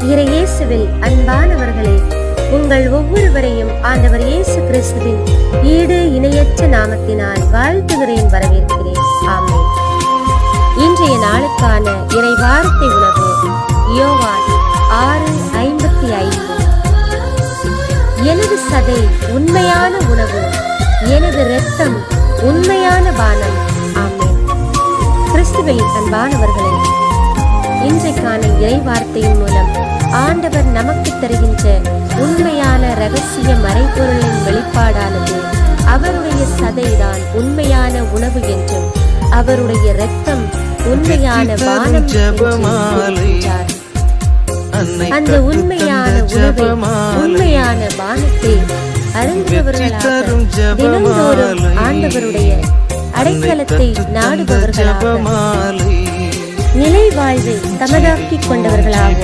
இயேசுவில் அன்பானவர்களே, உங்கள் ஒவ்வொருவரையும் ஆண்டவர் இயேசு கிறிஸ்துவின் ஈடு இணையற்ற நாமத்தினால் வாழ்த்துகிறேன், வரவேற்கிறேன். ஆமென். இன்றைய நாளுக்கான இறை வார்த்தை உணவு யோவான் 6:55. எனது சதை உண்மையான உணவு, எனது இரத்தம் உண்மையான பானம். ஆமென். கிறிஸ்துவில் அன்பானவர்களே, இன்றைக்கான இறை வார்த்தையின் மூலம் ஆண்டவர் நமக்கு தருகின்ற உண்மையான இரகசிய மறைபொருளின் வெளிப்பாடானது அவருடைய சதைதான் உண்மையான உணவு என்றும் அவருடைய இரத்தம் உண்மையான பானம் என்றும். அந்த உண்மையான உணவை, உண்மையான பானத்தை அருந்துபவர்களாக தினந்தோறும் ஆண்டவருடைய அடைக்கலத்தை நாடுபவர்களாக நிலை வாழ்வை தமதாக்கிக் கொண்டவர்களாக